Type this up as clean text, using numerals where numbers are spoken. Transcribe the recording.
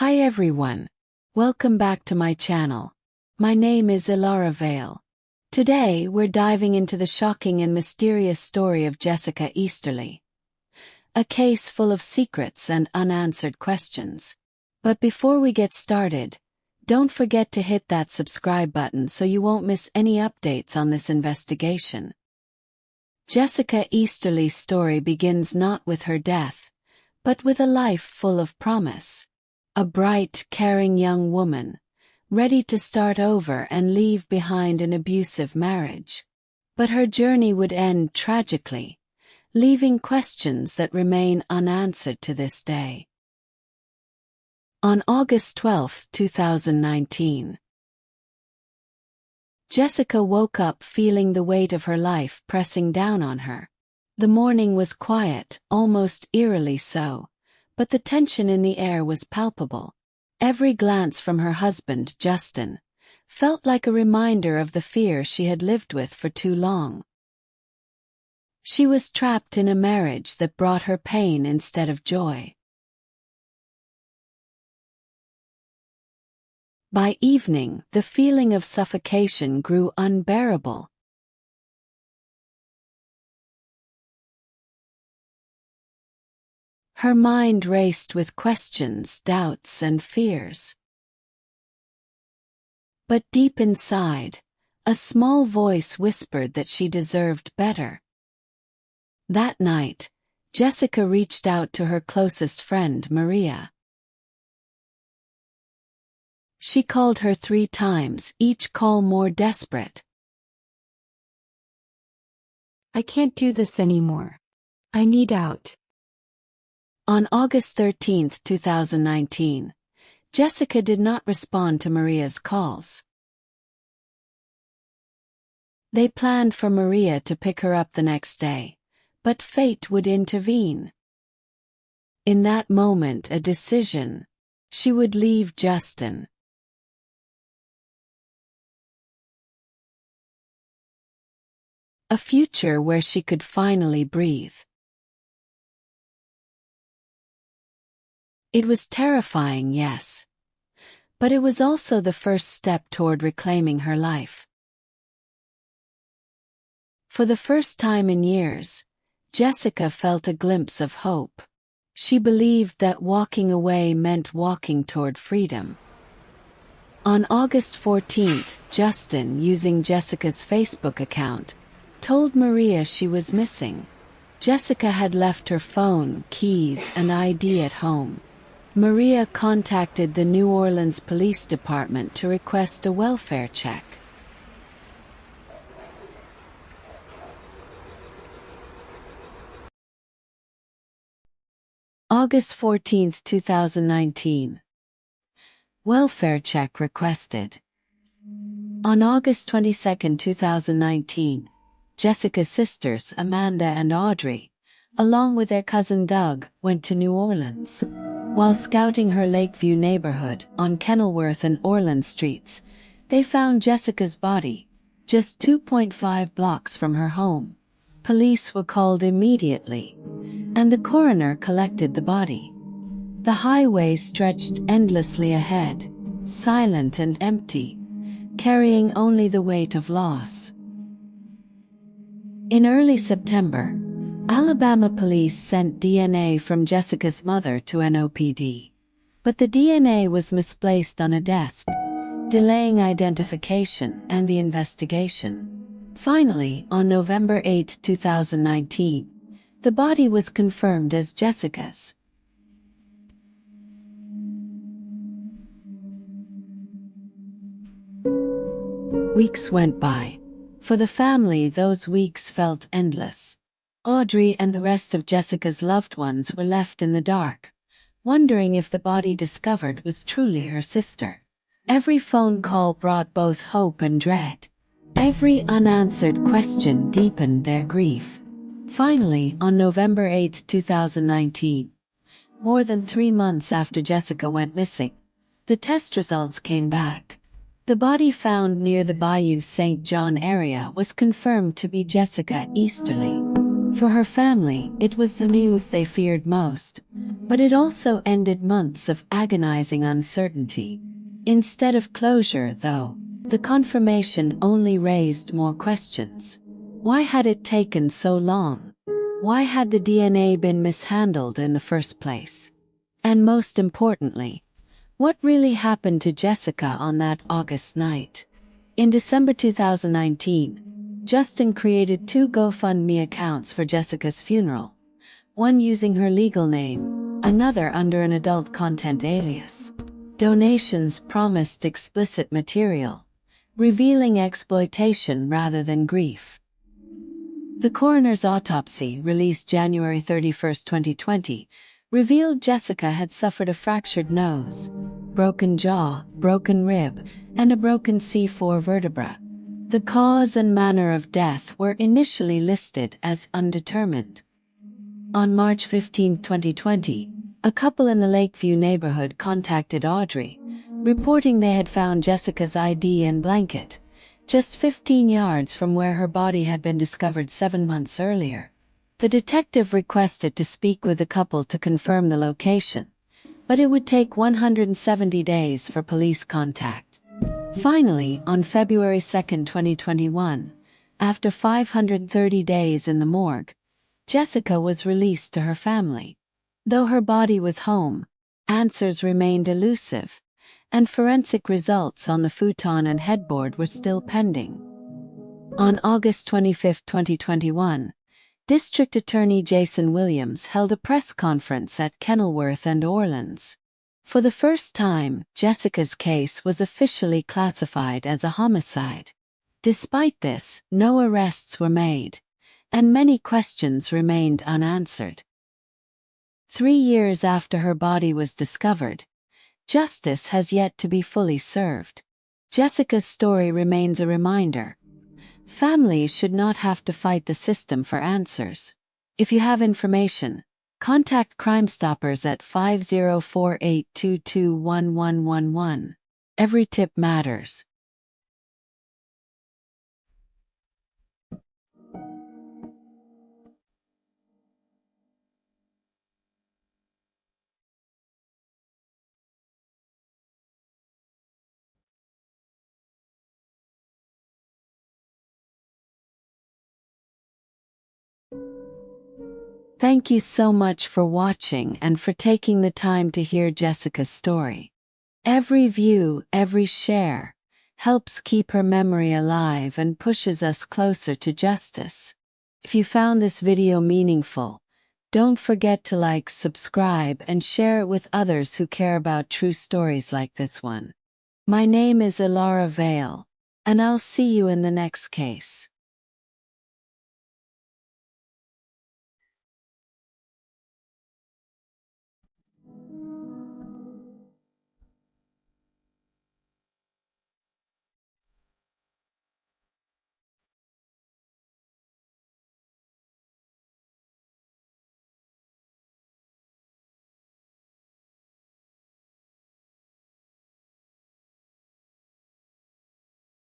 Hi everyone. Welcome back to my channel. My name is Ilara Vale. Today we're diving into the shocking and mysterious story of Jessica Easterly. A case full of secrets and unanswered questions. But before we get started, don't forget to hit that subscribe button so you won't miss any updates on this investigation. Jessica Easterly's story begins not with her death, but with a life full of promise. A bright, caring young woman, ready to start over and leave behind an abusive marriage. But her journey would end tragically, leaving questions that remain unanswered to this day. On August 12, 2019, Jessica woke up feeling the weight of her life pressing down on her. The morning was quiet, almost eerily so, but the tension in the air was palpable. Every glance from her husband, Justin, felt like a reminder of the fear she had lived with for too long. She was trapped in a marriage that brought her pain instead of joy. By evening, the feeling of suffocation grew unbearable. Her mind raced with questions, doubts, and fears. But deep inside, a small voice whispered that she deserved better. That night, Jessica reached out to her closest friend, Maria. She called her 3 times, each call more desperate. I can't do this anymore. I need out. On August 13, 2019, Jessica did not respond to Maria's calls. They planned for Maria to pick her up the next day, but fate would intervene. In that moment, a decision. She would leave Justin. A future where she could finally breathe. It was terrifying, yes. But it was also the first step toward reclaiming her life. For the first time in years, Jessica felt a glimpse of hope. She believed that walking away meant walking toward freedom. On August 14th, Justin, using Jessica's Facebook account, told Maria she was missing. Jessica had left her phone, keys, and ID at home. Maria contacted the New Orleans Police Department to request a welfare check. August 14, 2019. Welfare check requested. On August 22, 2019, Jessica's sisters, Amanda and Audrey, along with their cousin Doug, went to New Orleans. While scouting her Lakeview neighborhood on Kenilworth and Orland streets, they found Jessica's body, just 2.5 blocks from her home. Police were called immediately, and the coroner collected the body. The highway stretched endlessly ahead, silent and empty, carrying only the weight of loss. In early September, Alabama police sent DNA from Jessica's mother to NOPD. But the DNA was misplaced on a desk, delaying identification and the investigation. Finally, on November 8, 2019, the body was confirmed as Jessica's. Weeks went by. For the family, those weeks felt endless. Audrey and the rest of Jessica's loved ones were left in the dark, wondering if the body discovered was truly her sister. Every phone call brought both hope and dread. Every unanswered question deepened their grief. Finally, on November 8, 2019, more than 3 months after Jessica went missing, the test results came back. The body found near the Bayou St. John area was confirmed to be Jessica Easterly. For her family, it was the news they feared most, but it also ended months of agonizing uncertainty. Instead of closure, though, the confirmation only raised more questions. Why had it taken so long? Why had the DNA been mishandled in the first place? And most importantly, what really happened to Jessica on that August night? In December 2019, Justin created two GoFundMe accounts for Jessica's funeral, one using her legal name, another under an adult content alias. Donations promised explicit material, revealing exploitation rather than grief. The coroner's autopsy, released January 31, 2020, revealed Jessica had suffered a fractured nose, broken jaw, broken rib, and a broken C4 vertebra. The cause and manner of death were initially listed as undetermined. On March 15, 2020, a couple in the Lakeview neighborhood contacted Audrey, reporting they had found Jessica's ID and blanket, just 15 yards from where her body had been discovered 7 months earlier. The detective requested to speak with the couple to confirm the location, but it would take 170 days for police contact. Finally, on February 2, 2021, after 530 days in the morgue, Jessica was released to her family. Though her body was home, answers remained elusive, and forensic results on the futon and headboard were still pending. On August 25, 2021, District Attorney Jason Williams held a press conference at Kenilworth and Orleans. For the first time, Jessica's case was officially classified as a homicide. Despite this, no arrests were made, and many questions remained unanswered. 3 years after her body was discovered, justice has yet to be fully served. Jessica's story remains a reminder. Families should not have to fight the system for answers. If you have information, contact Crime Stoppers at 5048221111. Every tip matters. Thank you so much for watching and for taking the time to hear Jessica's story. Every view, every share, helps keep her memory alive and pushes us closer to justice. If you found this video meaningful, don't forget to like, subscribe, and share it with others who care about true stories like this one. My name is Ilara Vale, and I'll see you in the next case.